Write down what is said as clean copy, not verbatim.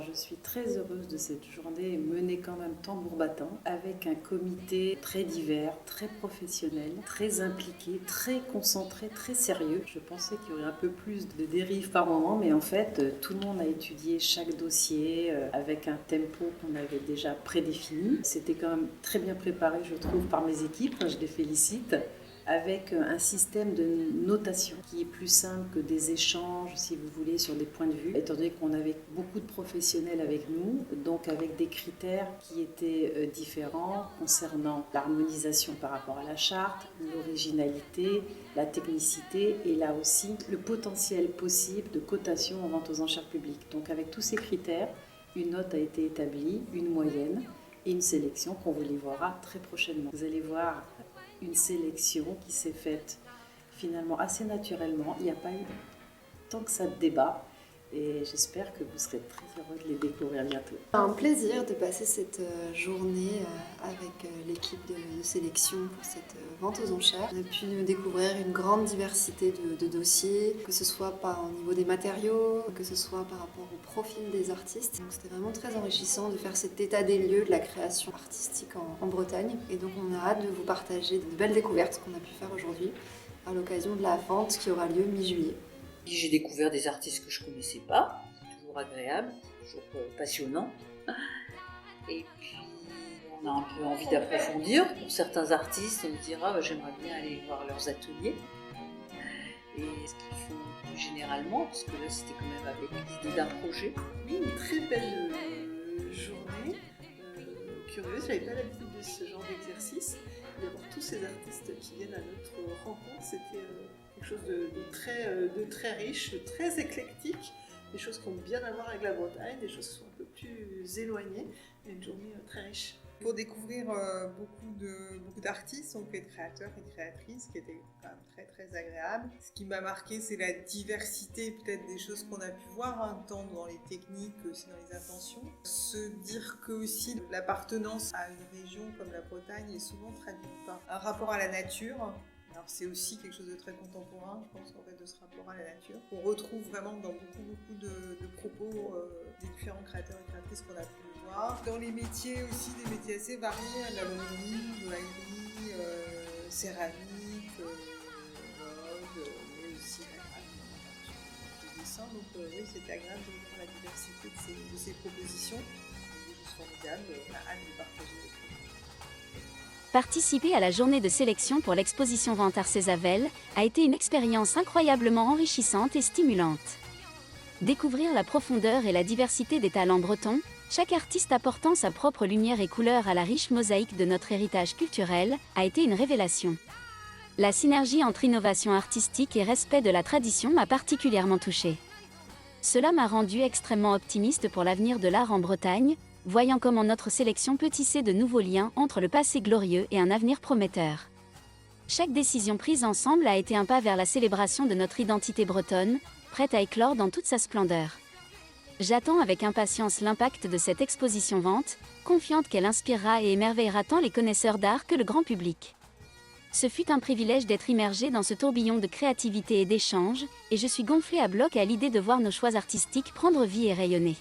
Je suis très heureuse de cette journée menée quand même tambour battant avec un comité très divers, très professionnel, très impliqué, très concentré, très sérieux. Je pensais qu'il y aurait un peu plus de dérives par moment, mais en fait tout le monde a étudié chaque dossier avec un tempo qu'on avait déjà prédéfini. C'était quand même très bien préparé, je trouve, par mes équipes, je les félicite, avec un système de notation qui est plus simple que des échanges, si vous voulez, sur des points de vue, étant donné qu'on avait beaucoup de professionnels avec nous, donc avec des critères qui étaient différents concernant l'harmonisation par rapport à la charte, l'originalité, la technicité et là aussi le potentiel possible de cotation en vente aux enchères publiques. Donc avec tous ces critères, une note a été établie, une moyenne et une sélection qu'on vous livrera très prochainement. Vous allez voir une sélection qui s'est faite finalement assez naturellement. Il n'y a pas eu tant que ça de débat et j'espère que vous serez très heureux de les découvrir bientôt. Un plaisir de passer cette journée avec l'équipe de sélection pour cette vente aux enchères. On a pu découvrir une grande diversité de dossiers, que ce soit au niveau des matériaux, que ce soit par rapport au profil des artistes. Donc c'était vraiment très enrichissant de faire cet état des lieux de la création artistique en Bretagne. Et donc on a hâte de vous partager de belles découvertes qu'on a pu faire aujourd'hui à l'occasion de la vente qui aura lieu mi-juillet. J'ai découvert des artistes que je ne connaissais pas, c'est toujours agréable, toujours passionnant. Et puis on a un peu envie d'approfondir. Pour certains artistes, on se dira j'aimerais bien aller voir leurs ateliers. Et ce qu'ils font plus généralement, parce que là c'était quand même avec l'idée d'un projet. Oui, une très belle journée, curieuse, j'avais pas l'habitude de ce genre d'exercice. D'avoir tous ces artistes qui viennent à notre rencontre, c'était quelque chose de très riche, de très éclectique, des choses qui ont bien à voir avec la Bretagne, des choses qui sont un peu plus éloignées, et une journée très riche. Pour découvrir beaucoup d'artistes, donc et de créateurs et de créatrices, qui étaient quand même très très agréables. Ce qui m'a marqué, c'est la diversité peut-être des choses qu'on a pu voir, tant dans les techniques que aussi dans les intentions. Se dire que aussi l'appartenance à une région comme la Bretagne est souvent traduite par un rapport à la nature. Alors c'est aussi quelque chose de très contemporain, je pense, en fait, de ce rapport à la nature. On retrouve vraiment dans beaucoup de propos des différents créateurs et créatrices qu'on a pu voir. Dans les métiers aussi, des métiers assez variés, de la bonnerie, de l'aillerie, céramique, mode, mais aussi la gravure, le dessin. Donc oui, c'était agréable de voir la diversité de ces propositions. Des choses formidables, on a hâte de partager avec vous. Participer à la journée de sélection pour l'exposition Vente Arcésavel a été une expérience incroyablement enrichissante et stimulante. Découvrir la profondeur et la diversité des talents bretons, chaque artiste apportant sa propre lumière et couleur à la riche mosaïque de notre héritage culturel, a été une révélation. La synergie entre innovation artistique et respect de la tradition m'a particulièrement touchée. Cela m'a rendue extrêmement optimiste pour l'avenir de l'art en Bretagne, voyant comment notre sélection peut tisser de nouveaux liens entre le passé glorieux et un avenir prometteur. Chaque décision prise ensemble a été un pas vers la célébration de notre identité bretonne, prête à éclore dans toute sa splendeur. J'attends avec impatience l'impact de cette exposition vente, confiante qu'elle inspirera et émerveillera tant les connaisseurs d'art que le grand public. Ce fut un privilège d'être immergé dans ce tourbillon de créativité et d'échange, et je suis gonflée à bloc à l'idée de voir nos choix artistiques prendre vie et rayonner.